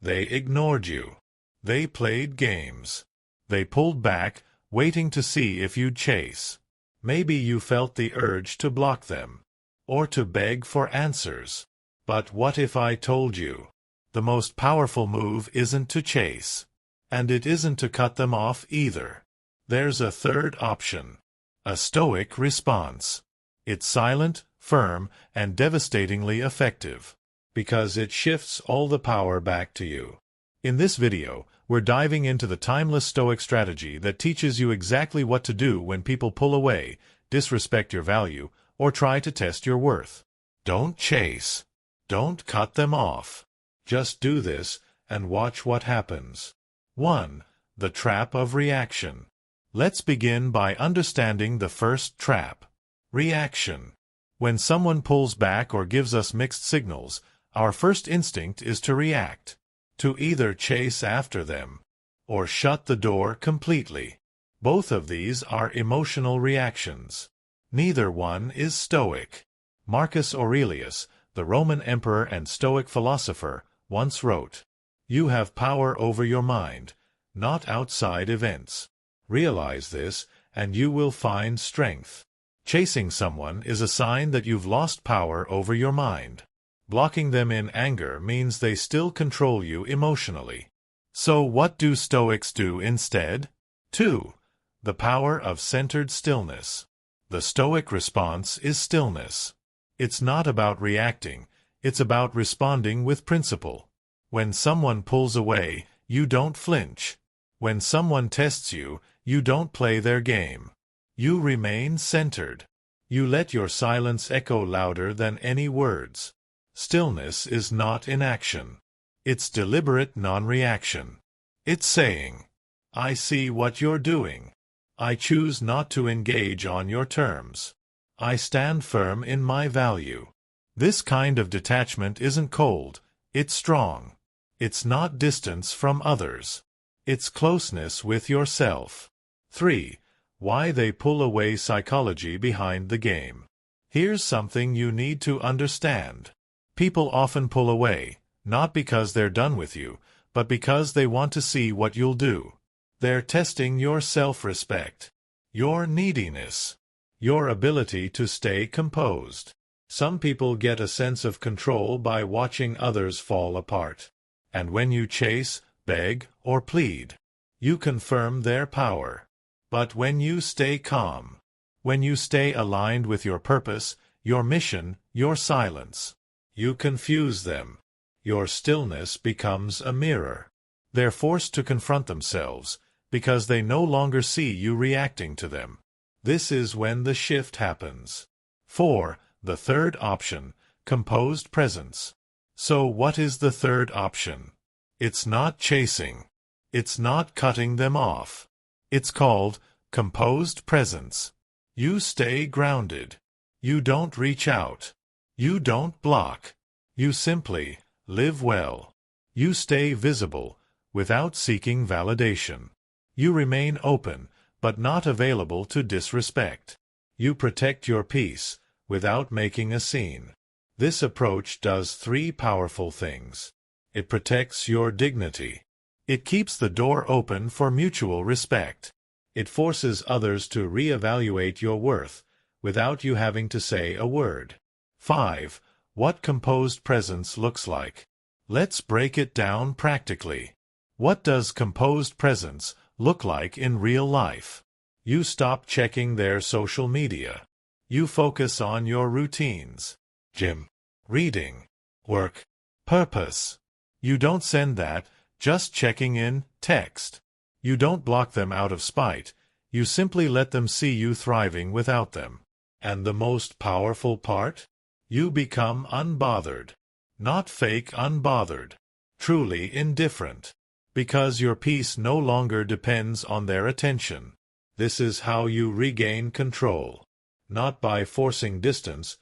They ignored you. They played games. They pulled back, waiting to see if you'd chase. Maybe you felt the urge to block them, or to beg for answers. But what if I told you? The most powerful move isn't to chase. And it isn't to cut them off either. There's a third option. A Stoic response. It's silent, firm, and devastatingly effective, because it shifts all the power back to you. In this video, we're diving into the timeless Stoic strategy that teaches you exactly what to do when people pull away, disrespect your value, or try to test your worth. Don't chase. Don't cut them off. Just do this and watch what happens. 1. The trap of reaction. Let's begin by understanding the first trap. Reaction. When someone pulls back or gives us mixed signals, our first instinct is to react, to either chase after them or shut the door completely. Both of these are emotional reactions. Neither one is Stoic. Marcus Aurelius, the Roman emperor and Stoic philosopher, once wrote, "You have power over your mind, not outside events. Realize this, and you will find strength." Chasing someone is a sign that you've lost power over your mind. Blocking them in anger means they still control you emotionally. So what do Stoics do instead? 2. The power of centered stillness. The Stoic response is stillness. It's not about reacting, it's about responding with principle. When someone pulls away, you don't flinch. When someone tests you, you don't play their game. You remain centered. You let your silence echo louder than any words. Stillness is not inaction. It's deliberate non-reaction. It's saying, "I see what you're doing. I choose not to engage on your terms. I stand firm in my value." This kind of detachment isn't cold, it's strong. It's not distance from others. It's closeness with yourself. 3. Why they pull away. Psychology behind the game. Here's something you need to understand. People often pull away, not because they're done with you, but because they want to see what you'll do. They're testing your self-respect, your neediness, your ability to stay composed. Some people get a sense of control by watching others fall apart. And when you chase, beg, or plead, you confirm their power. But when you stay calm, when you stay aligned with your purpose, your mission, your silence, you confuse them. Your stillness becomes a mirror. They're forced to confront themselves, because they no longer see you reacting to them. This is when the shift happens. 4. The third option, composed presence. So what is the third option? It's not chasing. It's not cutting them off. It's called composed presence. You stay grounded. You don't reach out. You don't block. You simply live well. You stay visible, without seeking validation. You remain open, but not available to disrespect. You protect your peace, without making a scene. This approach does 3 powerful things. It protects your dignity. It keeps the door open for mutual respect. It forces others to reevaluate your worth, without you having to say a word. 5. What composed presence looks like. Let's break it down practically. What does composed presence look like in real life? You stop checking their social media. You focus on your routines. Gym, reading, work, purpose. You don't send that, just checking in, text. You don't block them out of spite. You simply let them see you thriving without them. And the most powerful part? You become unbothered. Not fake unbothered. Truly indifferent. Because your peace no longer depends on their attention. This is how you regain control. Not by forcing distance,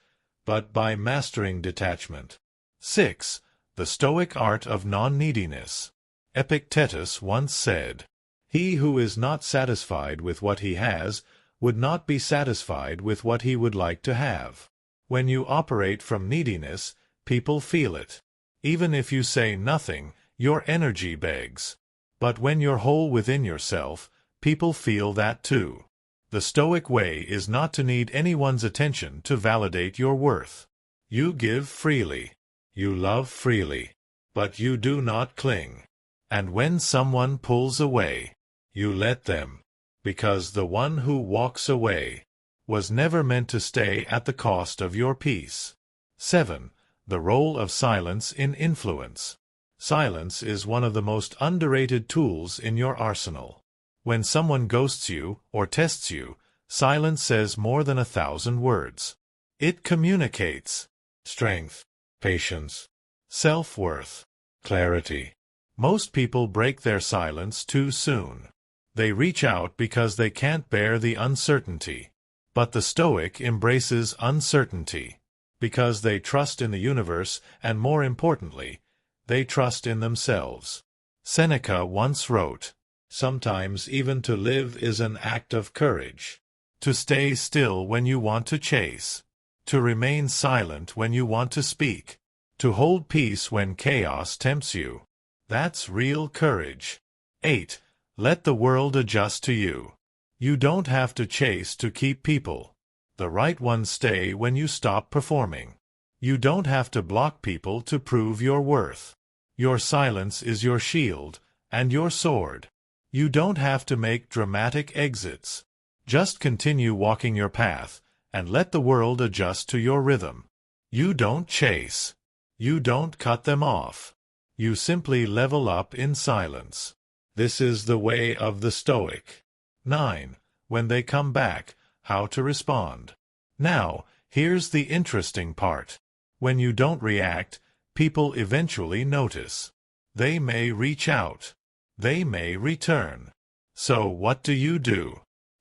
but by mastering detachment. 6. The Stoic art of non-neediness. Epictetus once said, "He who is not satisfied with what he has would not be satisfied with what he would like to have." When you operate from neediness, people feel it. Even if you say nothing, your energy begs. But when you're whole within yourself, people feel that too. The Stoic way is not to need anyone's attention to validate your worth. You give freely. You love freely. But you do not cling. And when someone pulls away, you let them. Because the one who walks away was never meant to stay at the cost of your peace. 7. The role of silence in influence. Silence is one of the most underrated tools in your arsenal. When someone ghosts you or tests you, silence says more than 1,000 words. It communicates strength, patience, self-worth, clarity. Most people break their silence too soon. They reach out because they can't bear the uncertainty. But the Stoic embraces uncertainty because they trust in the universe and, more importantly, they trust in themselves. Seneca once wrote, "Sometimes even to live is an act of courage. To stay still when you want to chase. To remain silent when you want to speak. To hold peace when chaos tempts you. That's real courage." 8. Let the world adjust to you. You don't have to chase to keep people. The right ones stay when you stop performing. You don't have to block people to prove your worth. Your silence is your shield and your sword. You don't have to make dramatic exits. Just continue walking your path and let the world adjust to your rhythm. You don't chase. You don't cut them off. You simply level up in silence. This is the way of the Stoic. 9. When they come back, how to respond. Now, here's the interesting part. When you don't react, people eventually notice. They may reach out. They may return. So what do?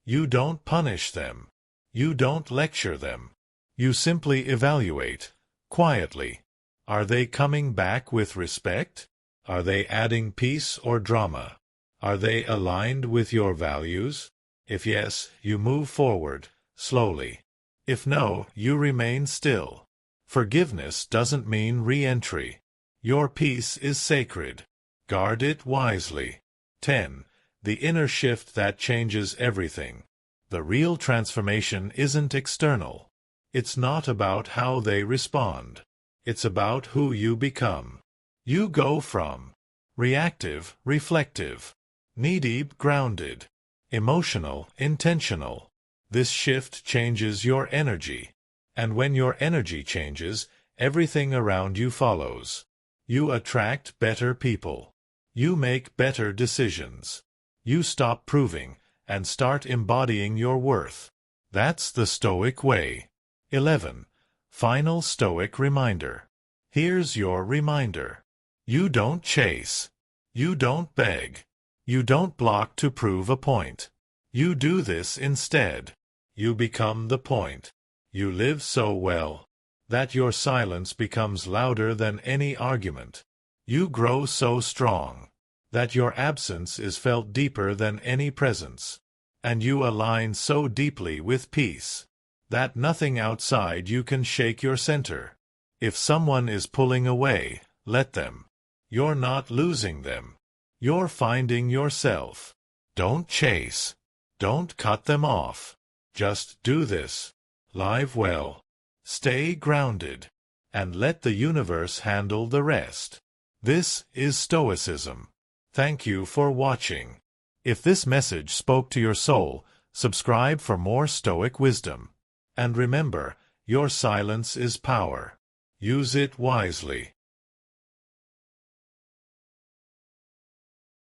You don't punish them. You don't lecture them. You simply evaluate, quietly. Are they coming back with respect? Are they adding peace or drama? Are they aligned with your values? If yes, you move forward, slowly. If no, you remain still. Forgiveness doesn't mean re-entry. Your peace is sacred. Guard it wisely. 10. The inner shift that changes everything. The real transformation isn't external. It's not about how they respond. It's about who you become. You go from reactive, reflective, needy, grounded, emotional, intentional. This shift changes your energy. And when your energy changes, everything around you follows. You attract better people. You make better decisions. You stop proving and start embodying your worth. That's the Stoic way. 11. Final Stoic reminder. Here's your reminder. You don't chase. You don't beg. You don't block to prove a point. You do this instead. You become the point. You live so well that your silence becomes louder than any argument. You grow so strong that your absence is felt deeper than any presence. And you align so deeply with peace that nothing outside you can shake your center. If someone is pulling away, let them. You're not losing them. You're finding yourself. Don't chase. Don't cut them off. Just do this. Live well. Stay grounded. And let the universe handle the rest. This is Stoicism. Thank you for watching. If this message spoke to your soul, subscribe for more Stoic wisdom. And remember, your silence is power. Use it wisely.